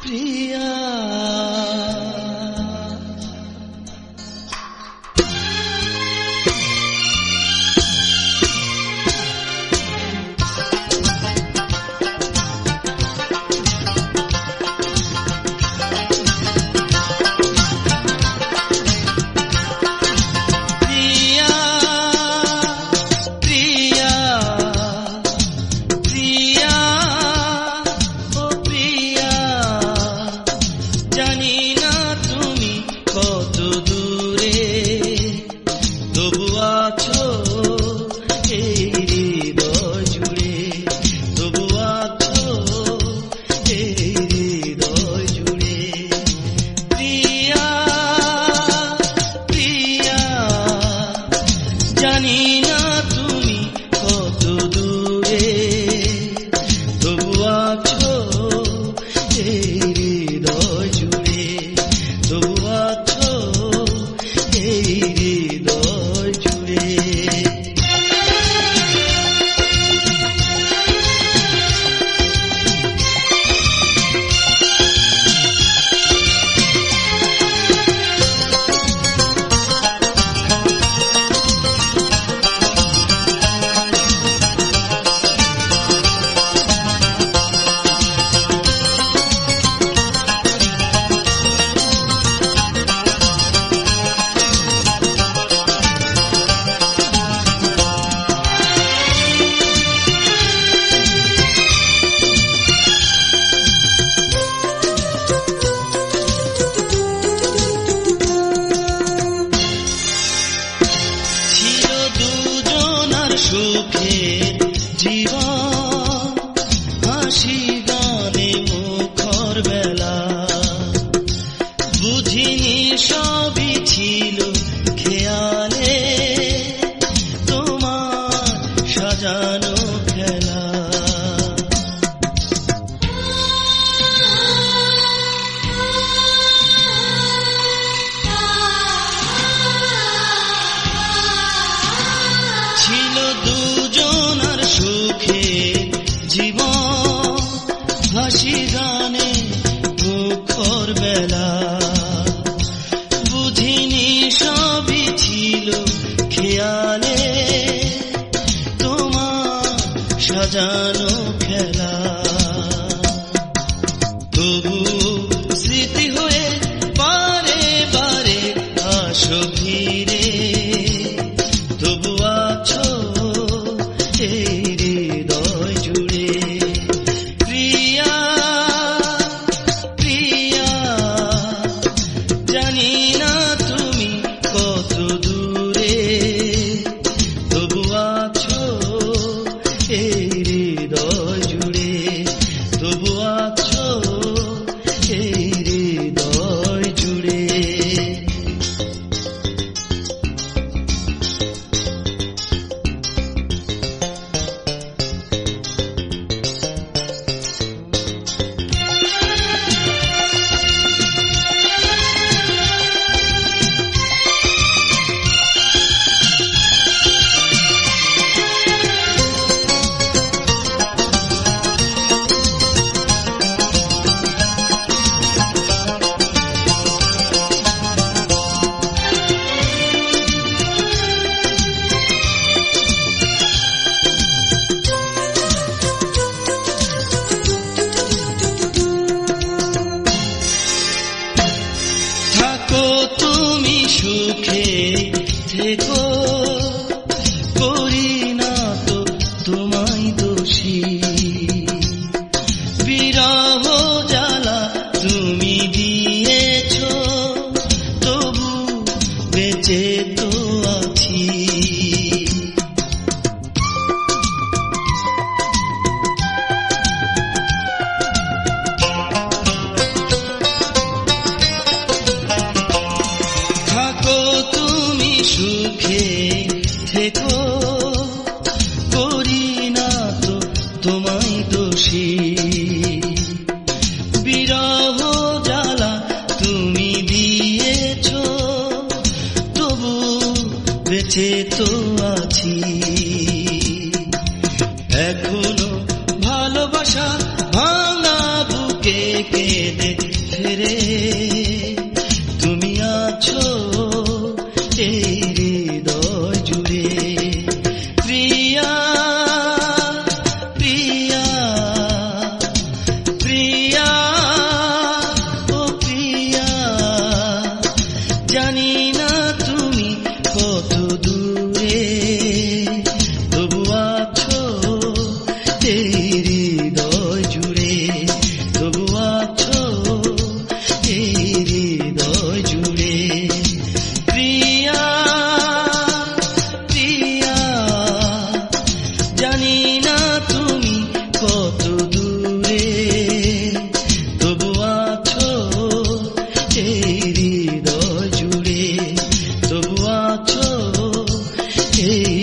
প্রিয়া সুখের জীবন হাসি গানে মুখর বেলা বুঝিনি সবই ছিল খেয়ালে তোমার সাজানো খেলা ছিল দুজনার সুখের জীবন হাসি গানে মুখর বেলা বুঝিনি সবই ছিল খেয়ালে তোমার সাজানো খেলা তবু স্মৃতি হয়ে বারে বারে আসো ফিরে তবু আছো এই হৃদয় জুড়ে প্রিয়া প্রিয়া জানি না তুমি কত দূরে তবু আছো এই হৃদয় জুড়ে তবু আছো এই হৃদয় জুড়ে তুমি সুখে থেকো করি না তো তোমায় দোষী বিরহ জ্বালা তুমি দিয়েছ তবু বেঁচে তো আছি সুখে থেকো করি না তো তোমায় দোষী বিরহ জ্বালা তুমি দিয়েছ তবু বেঁচে তো আছি এখনো ভালোবাসা ভাঙা বুক বুকে কেঁদে ফেরে তুমি আছো এই হৃদয় জুড়ে। প্রিয়া প্রিয়া প্রিয়া ও প্রিয়া, জানি না তুমি কত দূরে, তবু আছো এই হৃদয় জুড়ে, তবু আছো এই হৃদয় জুড়ে। প্রিয়া প্রিয়া, জানি না তুমি কত দূরে, তবু আছো এই হৃদয় জুড়ে, তবু আছো এই